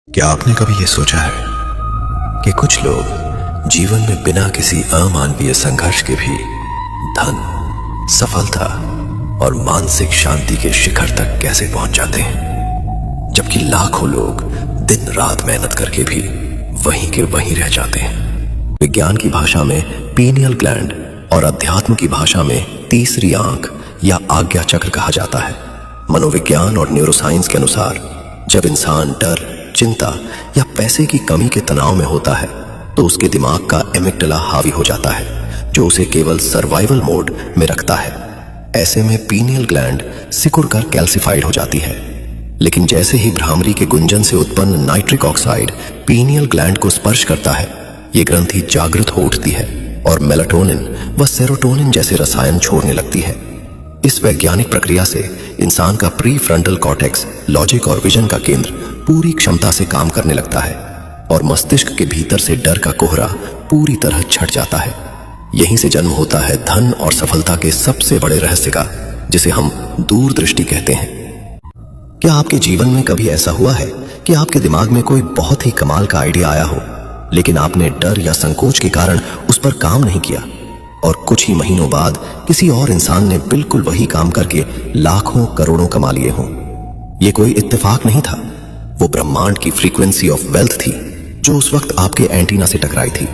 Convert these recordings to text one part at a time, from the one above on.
क्या आपने कभी ये सोचा है कि कुछ लोग जीवन में बिना किसी अमानवीय संघर्ष के भी धन, सफलता और मानसिक शांति के शिखर तक कैसे पहुंच जाते हैं, जबकि लाखों लोग दिन रात मेहनत करके भी वहीं के वहीं रह जाते हैं। विज्ञान की भाषा में पीनियल ग्लैंड और अध्यात्म की भाषा में तीसरी आंख या आज्ञा चक्र कहा जाता है। मनोविज्ञान और न्यूरोसाइंस के अनुसार जब इंसान डर, चिंता या पैसे की कमी के तनाव में होता है तो उसके दिमाग का एमिग्डाला हावी हो जाता है, जो उसे केवल सर्वाइवल मोड में रखता है। ऐसे में पीनियल ग्लैंड सिकुड़ कर कैल्सिफाइड हो जाती है। लेकिन जैसे ही भ्रामरी के गुंजन से उत्पन्न नाइट्रिक ऑक्साइड पीनियल ग्लैंड को स्पर्श करता है, ये ग्रंथि जागृत हो उठती है और मेलाटोनिन व सेरोटोनिन जैसे रसायन छोड़ने लगती है। इस वैज्ञानिक प्रक्रिया से इंसान का प्री फ्रंटल कॉर्टेक्स, लॉजिक और विजन का केंद्र पूरी क्षमता से काम करने लगता है और मस्तिष्क के भीतर से डर का कोहरा पूरी तरह छट जाता है। यहीं से जन्म होता है धन और सफलता के सबसे बड़े रहस्य का, जिसे हम दूरदृष्टि कहते हैं। क्या आपके जीवन में कभी ऐसा हुआ है कि आपके दिमाग में कोई बहुत ही कमाल का आइडिया आया हो, लेकिन आपने डर या संकोच के कारण उस पर काम नहीं किया और कुछ ही महीनों बाद किसी और इंसान ने बिल्कुल वही काम करके लाखों करोड़ों कमा लिए हों? ये कोई इत्तेफाक नहीं था, वो ब्रह्मांड की फ्रीक्वेंसी ऑफ वेल्थ थी जो उस वक्त आपके एंटीना से टकराई थी।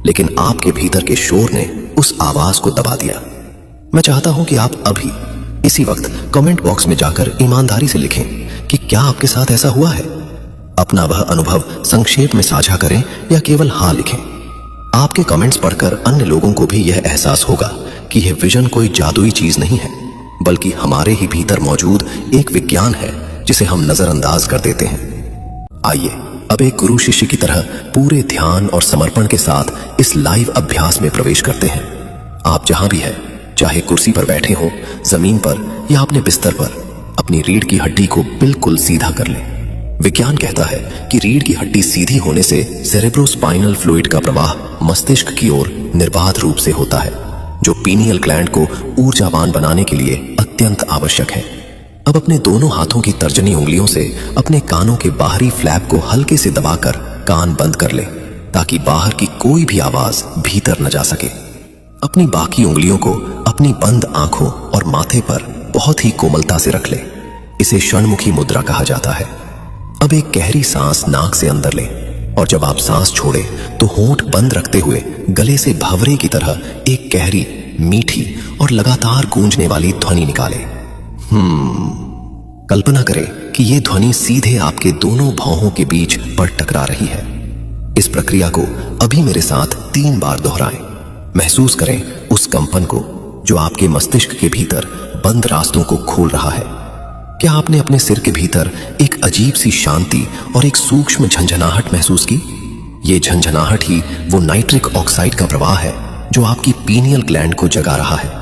लेकिन आपके भीतर के शोर ने उस आवाज को दबा दिया। मैं चाहता हूं कि आप अभी इसी वक्त कमेंट बॉक्स में जाकर ईमानदारी से लिखें कि क्या आपके साथ ऐसा हुआ है। अपना वह अनुभव संक्षेप में साझा करें या केवल हाँ लिखें। आपके कमेंट्स पढ़कर अन्य लोगों को भी यह एहसास होगा कि यह विजन कोई जादुई चीज नहीं है, बल्कि हमारे ही भीतर मौजूद एक विज्ञान है जिसे हम नजरअंदाज कर देते हैं। आइए अब एक गुरु शिष्य की तरह पूरे ध्यान और समर्पण के साथ इस लाइव अभ्यास में प्रवेश करते हैं। आप जहां भी हैं, चाहे कुर्सी पर बैठे हो, जमीन पर या अपने बिस्तर पर, अपनी रीढ़ की हड्डी को बिल्कुल सीधा कर लें। विज्ञान कहता है कि रीढ़ की हड्डी सीधी होने से सेरेब्रोस्पाइनल फ्लूइड का प्रवाह मस्तिष्क की ओर निर्बाध रूप से होता है, जो पीनियल ग्लैंड को ऊर्जावान बनाने के लिए अत्यंत आवश्यक है। अब अपने दोनों हाथों की तर्जनी उंगलियों से अपने कानों के बाहरी फ्लैप को हल्के से दबाकर कान बंद कर ले, ताकि बाहर की कोई भी आवाज भीतर न जा सके। अपनी बाकी उंगलियों को अपनी बंद आंखों और माथे पर बहुत ही कोमलता से रख ले। इसे षणमुखी मुद्रा कहा जाता है। अब एक गहरी सांस नाक से अंदर ले और जब आप सांस छोड़े तो होंठ बंद रखते हुए गले से भंवरे की तरह एक गहरी, मीठी और लगातार गूंजने वाली ध्वनि निकाले। कल्पना करें कि यह ध्वनि सीधे आपके दोनों भौहों के बीच पर टकरा रही है। इस प्रक्रिया को अभी मेरे साथ 3 बार दोहराएं। महसूस करें उस कंपन को जो आपके मस्तिष्क के भीतर बंद रास्तों को खोल रहा है। क्या आपने अपने सिर के भीतर एक अजीब सी शांति और एक सूक्ष्म झंझनाहट महसूस की? ये झंझनाहट ही वो नाइट्रिक ऑक्साइड का प्रवाह है जो आपकी पीनियल ग्लैंड को जगा रहा है।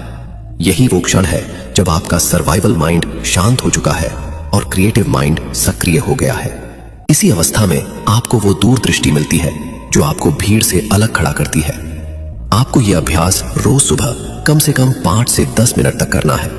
यही वो क्षण है जब आपका सर्वाइवल माइंड शांत हो चुका है और क्रिएटिव माइंड सक्रिय हो गया है। इसी अवस्था में आपको वो दूरदृष्टि मिलती है जो आपको भीड़ से अलग खड़ा करती है। आपको यह अभ्यास रोज सुबह कम से कम 5 से 10 मिनट तक करना है।